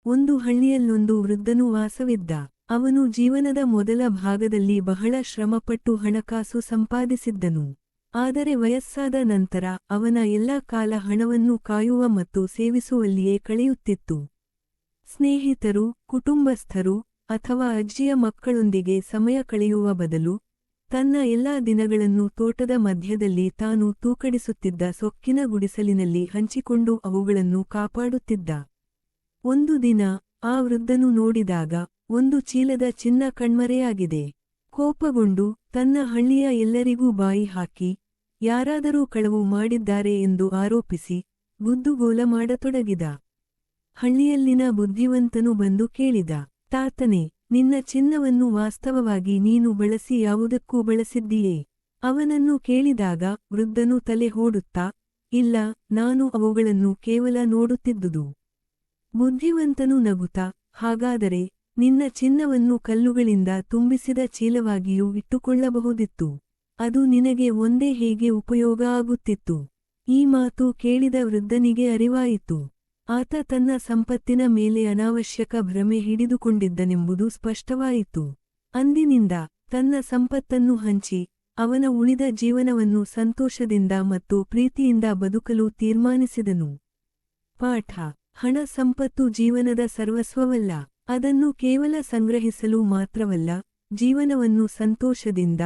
ಒಂದು ಹಳ್ಳಿಯಲ್ಲೊಂದು ವೃದ್ಧನು ವಾಸವಿದ್ದ. ಅವನು ಜೀವನದ ಮೊದಲ ಭಾಗದಲ್ಲಿ ಬಹಳ ಶ್ರಮಪಟ್ಟು ಹಣಕಾಸು ಸಂಪಾದಿಸಿದ್ದನು. ಆದರೆ ವಯಸ್ಸಾದ ನಂತರ ಅವನ ಎಲ್ಲಾ ಕಾಲ ಹಣವನ್ನು ಕಾಯುವ ಮತ್ತು ಸೇವಿಸುವಲ್ಲಿಯೇ ಕಳೆಯುತ್ತಿತ್ತು. ಸ್ನೇಹಿತರು, ಕುಟುಂಬಸ್ಥರು ಅಥವಾ ಅಜ್ಜಿಯ ಮಕ್ಕಳೊಂದಿಗೆ ಸಮಯ ಕಳೆಯುವ ಬದಲು ತನ್ನ ಎಲ್ಲಾ ದಿನಗಳನ್ನು ತೋಟದ ಮಧ್ಯದಲ್ಲಿ ತಾನು ತೂಕಡಿಸುತ್ತಿದ್ದ ಸೊಕ್ಕಿನ ಗುಡಿಸಲಿನಲ್ಲಿ ಹಂಚಿಕೊಂಡು ಅವುಗಳನ್ನು ಕಾಪಾಡುತ್ತಿದ್ದ. ಒಂದು ದಿನ ಆ ವೃದ್ಧನು ನೋಡಿದಾಗ ಒಂದು ಚೀಲದ ಚಿನ್ನ ಕಣ್ಮರೆಯಾಗಿದೆ. ಕೋಪಗೊಂಡು ತನ್ನ ಹಳ್ಳಿಯ ಎಲ್ಲರಿಗೂ ಬಾಯಿ ಹಾಕಿ ಯಾರಾದರೂ ಕಳವು ಮಾಡಿದ್ದಾರೆ ಎಂದು ಆರೋಪಿಸಿ ಗುದ್ದುಗೋಲ ಮಾಡತೊಡಗಿದ. ಹಳ್ಳಿಯಲ್ಲಿನ ಬುದ್ಧಿವಂತನು ಬಂದು ಕೇಳಿದ, ತಾತನೇ, ನಿನ್ನ ಚಿನ್ನವನ್ನು ವಾಸ್ತವವಾಗಿ ನೀನು ಬಳಸಿ ಯಾವುದಕ್ಕೂ ಬಳಸಿದ್ದೀಯೇ? ಅವನನ್ನು ಕೇಳಿದಾಗ ವೃದ್ಧನು ತಲೆ ಹೂಡುತ್ತಾ, ಇಲ್ಲ, ನಾನು ಅವುಗಳನ್ನು ಕೇವಲ ನೋಡುತ್ತಿದ್ದುದು. ಬುದ್ಧಿವಂತನು ನಗುತ್ತಾ, ಹಾಗಾದರೆ ನಿನ್ನ ಚಿನ್ನವನ್ನು ಕಲ್ಲುಗಳಿಂದ ತುಂಬಿಸಿದ ಚೀಲವಾಗಿಯೂ ಇಟ್ಟುಕೊಳ್ಳಬಹುದಿತ್ತು. ಅದು ನಿನಗೆ ಒಂದೇ ಹೇಗೆ ಉಪಯೋಗ ಆಗುತ್ತಿತ್ತು. ಈ ಮಾತು ಕೇಳಿದ ವೃದ್ಧನಿಗೆ ಅರಿವಾಯಿತು. ಆತ ತನ್ನ ಸಂಪತ್ತಿನ ಮೇಲೆ ಅನಾವಶ್ಯಕ ಭ್ರಮೆ ಹಿಡಿದುಕೊಂಡಿದ್ದನೆಂಬುದು ಸ್ಪಷ್ಟವಾಯಿತು. ಅಂದಿನಿಂದ ತನ್ನ ಸಂಪತ್ತನ್ನು ಹಂಚಿ ಅವನ ಉಳಿದ ಜೀವನವನ್ನು ಸಂತೋಷದಿಂದ ಮತ್ತು ಪ್ರೀತಿಯಿಂದ ಬದುಕಲು ತೀರ್ಮಾನಿಸಿದನು. ಪಾಠ: ಹಣ ಸಂಪತ್ತು ಜೀವನದ ಸರ್ವಸ್ವವಲ್ಲ. ಅದನ್ನು ಕೇವಲ ಸಂಗ್ರಹಿಸಲು ಮಾತ್ರವಲ್ಲ, ಜೀವನವನ್ನು ಸಂತೋಷದಿಂದ